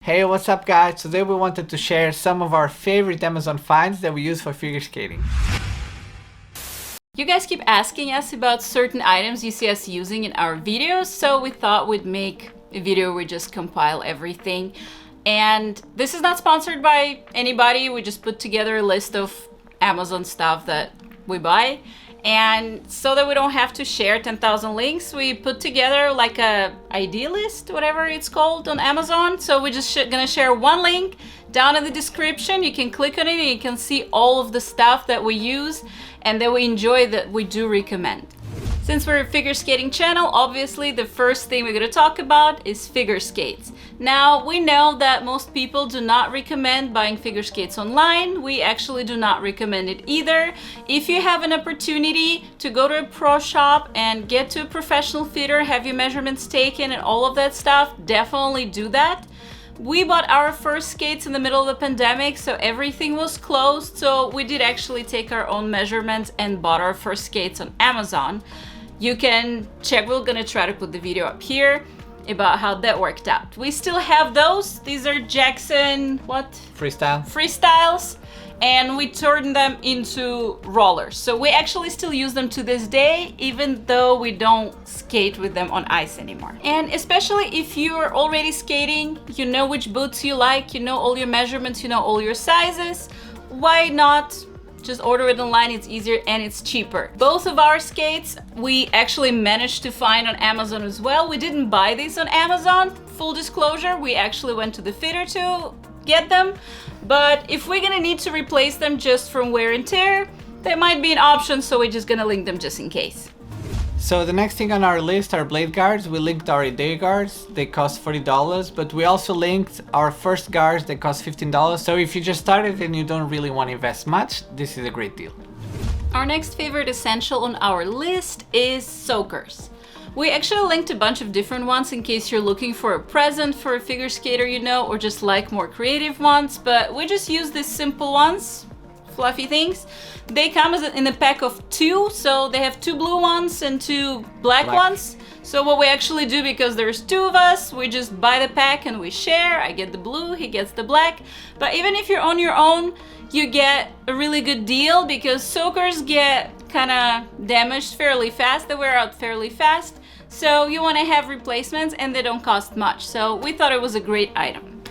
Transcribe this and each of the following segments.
Hey, what's up guys? Today we wanted to share some of our favorite Amazon finds that we use for figure skating. You guys keep asking us about certain items you see us using in our videos, so we thought we'd make a video where we just compile everything. And this is not sponsored by anybody, we just put together a list of Amazon stuff that we buy. And so that we don't have to share 10,000 links, we put together like a idea list, whatever it's called on Amazon. So we're just gonna share one link down in the description. You can click on it and you can see all of the stuff that we use and that we enjoy, that we do recommend. Since we're a figure skating channel, obviously the first thing we're gonna talk about is figure skates. Now, we know that most people do not recommend buying figure skates online. We actually do not recommend it either. If you have an opportunity to go to a pro shop and get to a professional fitter, have your measurements taken and all of that stuff, definitely do that. We bought our first skates in the middle of the pandemic, so everything was closed. So we did actually take our own measurements and bought our first skates on Amazon. You can check, we're gonna try to put the video up here about how that worked out. We still have those. These are Jackson, what? Freestyles. And we turned them into rollers. So we actually still use them to this day, even though we don't skate with them on ice anymore. And especially if you're already skating, you know which boots you like, you know all your measurements, you know all your sizes, why not just order it online? It's easier and it's cheaper. Both of our skates we actually managed to find on Amazon as well. We didn't buy these on Amazon, full disclosure. We actually went to the fitter to get them. But if we're gonna need to replace them just from wear and tear, that might be an option, so we're just gonna link them just in case. So the next thing on our list are blade guards. We linked our day guards, they cost $40, but we also linked our first guards that cost $15. So if you just started and you don't really want to invest much, this is a great deal. Our next favorite essential on our list is soakers. We actually linked a bunch of different ones in case you're looking for a present for a figure skater you know, or just like more creative ones, but we just use these simple ones, fluffy things. They come in a pack of 2, so they have 2 blue ones and 2 black ones. So what we actually do, because there's 2 of us, we just buy the pack and we share. I get the blue, he gets the black. But even if you're on your own, you get a really good deal because soakers get kind of damaged fairly fast. They wear out fairly fast. So you want to have replacements and they don't cost much. So we thought it was a great item.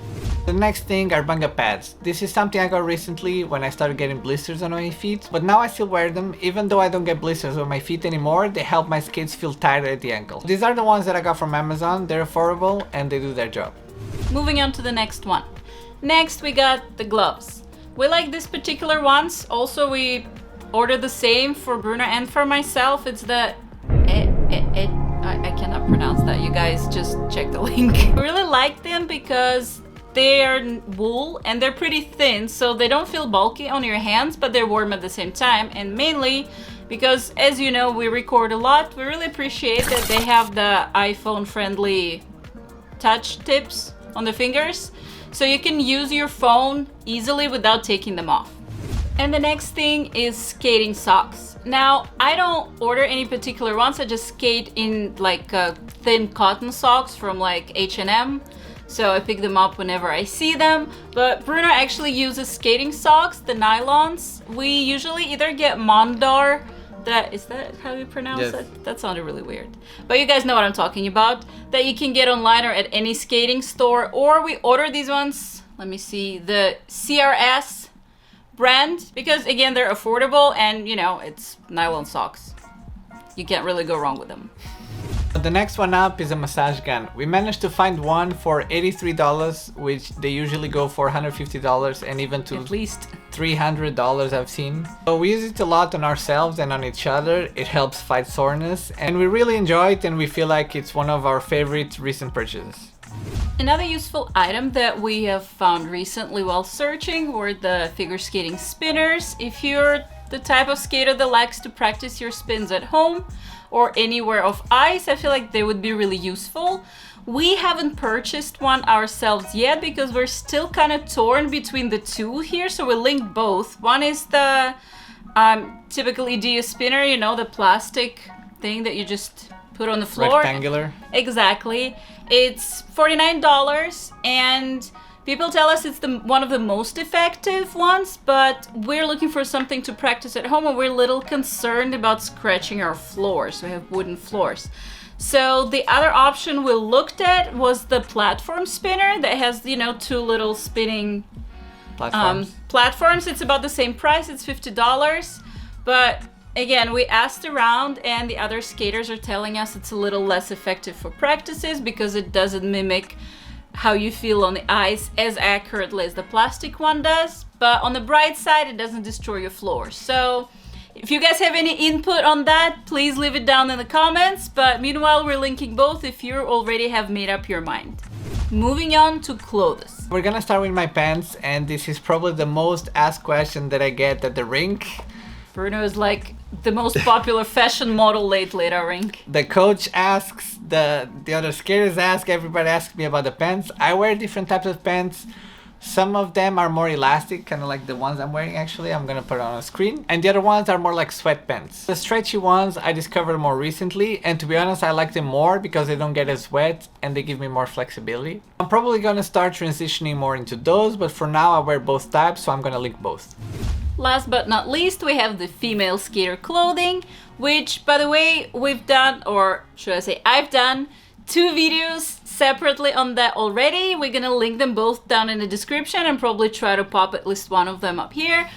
The next thing are Banga pads. This is something I got recently when I started getting blisters on my feet, but now I still wear them. Even though I don't get blisters on my feet anymore, they help my skates feel tighter at the ankle. These are the ones that I got from Amazon. They're affordable and they do their job. Moving on to the next one. Next we got the gloves. We like these particular ones. Also we ordered the same for Bruno and for myself. It's the I cannot pronounce that. You guys just check the link. We really like them because they are wool and they're pretty thin, so they don't feel bulky on your hands, but they're warm at the same time. And mainly because, as you know, we record a lot, we really appreciate that they have the iPhone friendly touch tips on the fingers, so you can use your phone easily without taking them off. And the next thing is skating socks. Now, I don't order any particular ones, I just skate in like thin cotton socks from like H&M. So I pick them up whenever I see them. But Bruno actually uses skating socks, the nylons. We usually either get Mondar, is that how you pronounce it? Yes. That sounded really weird. But you guys know what I'm talking about. That you can get online or at any skating store. Or we order these ones, let me see, the CRS brand. Because again, they're affordable and you know, it's nylon socks. You can't really go wrong with them. The next one up is a massage gun. We managed to find one for $83, which they usually go for $150 and even to at least $300 I've seen. So we use it a lot on ourselves and on each other. It helps fight soreness and we really enjoy it and we feel like it's one of our favorite recent purchases. Another useful item that we have found recently while searching were the figure skating spinners. If you're the type of skater that likes to practice your spins at home or anywhere of ice, I feel like they would be really useful. We haven't purchased one ourselves yet because we're still kind of torn between the 2 here, so we'll link both. One is the typical Idea spinner, you know, the plastic thing that you just put on the floor. Rectangular. Exactly. It's $49 and people tell us it's one of the most effective ones, but we're looking for something to practice at home and we're a little concerned about scratching our floors. We have wooden floors. So the other option we looked at was the platform spinner that has, you know, two little spinning platforms. It's about the same price, it's $50. But again, we asked around and the other skaters are telling us it's a little less effective for practices because it doesn't mimic how you feel on the ice as accurately as the plastic one does. But on the bright side, it doesn't destroy your floor. So if you guys have any input on that, please leave it down in the comments. But meanwhile, we're linking both if you already have made up your mind. Moving on to clothes. We're gonna start with my pants, and this is probably the most asked question that I get at the rink. Bruno is like the most popular fashion model lately at our rink. The coach asks, the other skaters ask, everybody asks me about the pants. I wear different types of pants. Some of them are more elastic, kind of like the ones I'm wearing actually. I'm gonna put it on a screen. And the other ones are more like sweatpants. The stretchy ones I discovered more recently, and to be honest, I like them more because they don't get as wet and they give me more flexibility. I'm probably gonna start transitioning more into those, but for now I wear both types, so I'm gonna link both. Last but not least, we have the female skater clothing, which, by the way, we've done, or should I say I've done, 2 videos separately on that already. We're gonna link them both down in the description and probably try to pop at least one of them up here,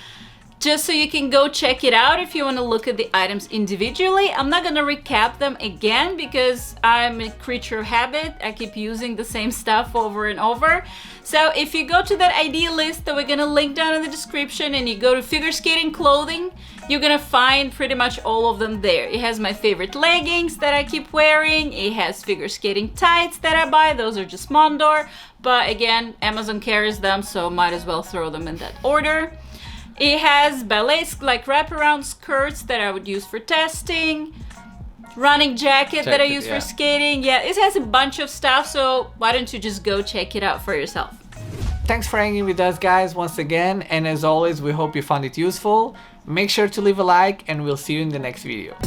just so you can go check it out if you want to look at the items individually. I'm not gonna recap them again because I'm a creature of habit. I keep using the same stuff over and over. So if you go to that idea list that we're gonna link down in the description and you go to figure skating clothing, you're gonna find pretty much all of them there. It has my favorite leggings that I keep wearing. It has figure skating tights that I buy. Those are just Mondor. But again, Amazon carries them, so might as well throw them in that order. It has ballet, like wraparound skirts that I would use for testing. Running jacket that I use for skating. Yeah, it has a bunch of stuff, so why don't you just go check it out for yourself. Thanks for hanging with us guys once again, and as always we hope you found it useful. Make sure to leave a like and we'll see you in the next video.